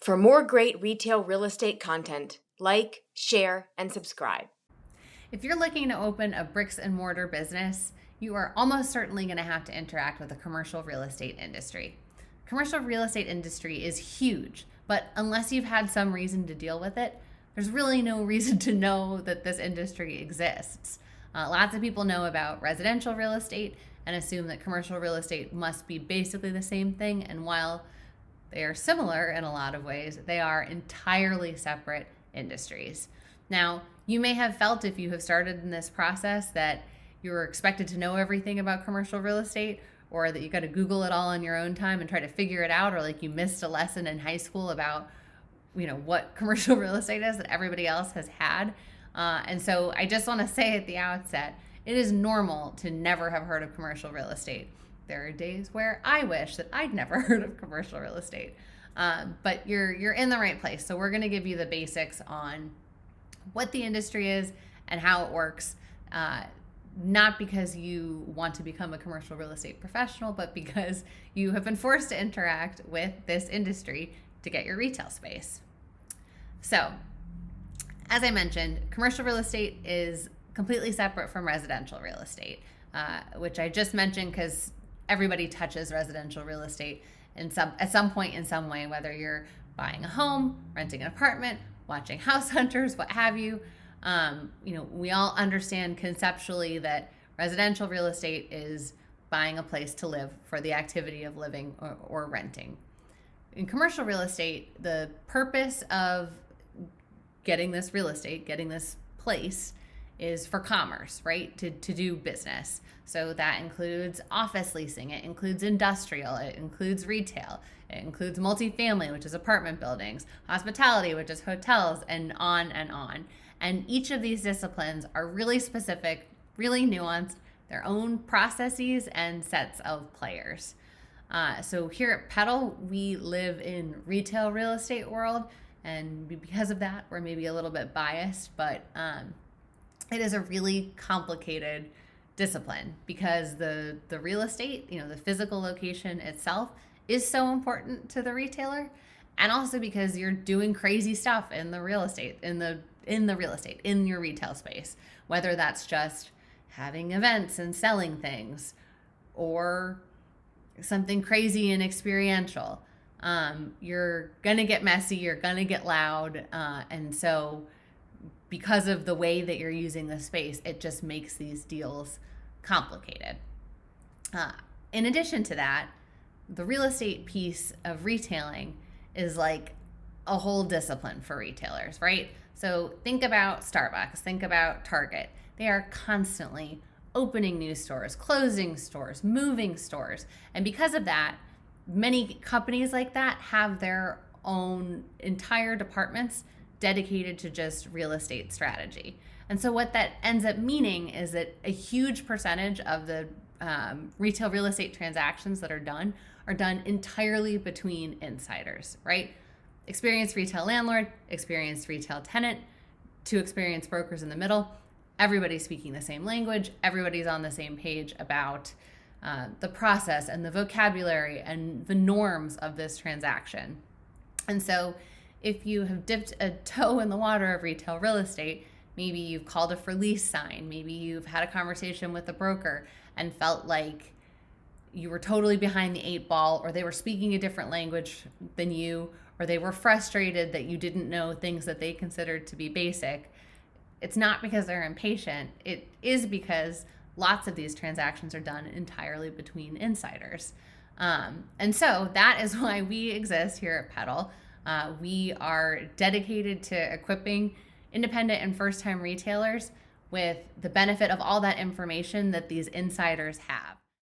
For more great retail real estate content, like, share, and subscribe. If you're looking to open a bricks and mortar business, you are almost certainly going to have to interact with the commercial real estate industry. Commercial real estate industry is huge, but unless you've had some reason to deal with it, there's really no reason to know that this industry exists. Lots of people know about residential real estate and assume that commercial real estate must be basically the same thing, and while they are similar in a lot of ways, they are entirely separate industries. Now, you may have felt, if you have started in this process, that you're expected to know everything about commercial real estate, or that you got to Google it all on your own time and try to figure it out, or like you missed a lesson in high school about what commercial real estate is that everybody else has had. And so I just want to say at the outset, it is normal to never have heard of commercial real estate. There are days where I wish that I'd never heard of commercial real estate, but you're in the right place. So we're going to give you the basics on what the industry is and how it works, not because you want to become a commercial real estate professional, but because you have been forced to interact with this industry to get your retail space. So, as I mentioned, commercial real estate is completely separate from residential real estate, which I just mentioned because everybody touches residential real estate at some point in some way, whether you're buying a home, renting an apartment, watching House Hunters, what have you. We all understand conceptually that residential real estate is buying a place to live for the activity of living or renting. In commercial real estate, the purpose of getting this real estate, getting this place, is for commerce, right? To do business. So that includes office leasing, it includes industrial, it includes retail, it includes multifamily, which is apartment buildings, hospitality, which is hotels, and on and on. And each of these disciplines are really specific, really nuanced, their own processes and sets of players. So here at Petal, we live in retail real estate world, and because of that, we're maybe a little bit biased, but it is a really complicated discipline because the real estate, the physical location itself is so important to the retailer, and also because you're doing crazy stuff in the real estate, in your retail space, whether that's just having events and selling things or something crazy and experiential. You're gonna get messy, you're gonna get loud, and so because of the way that you're using the space, it just makes these deals complicated. In addition to that, the real estate piece of retailing is like a whole discipline for retailers, right? So think about Starbucks, think about Target. They are constantly opening new stores, closing stores, moving stores. And because of that, many companies like that have their own entire departments dedicated to just real estate strategy. And so what that ends up meaning is that a huge percentage of the retail real estate transactions that are done entirely between insiders, right? Experienced retail landlord, experienced retail tenant, two experienced brokers in the middle. Everybody's speaking the same language. Everybody's on the same page about the process and the vocabulary and the norms of this transaction. And so if you have dipped a toe in the water of retail real estate, maybe you've called a for lease sign, maybe you've had a conversation with a broker and felt like you were totally behind the eight ball, or they were speaking a different language than you, or they were frustrated that you didn't know things that they considered to be basic. It's not because they're impatient. It is because lots of these transactions are done entirely between insiders. And so that is why we exist here at Petal. We are dedicated to equipping independent and first-time retailers with the benefit of all that information that these insiders have.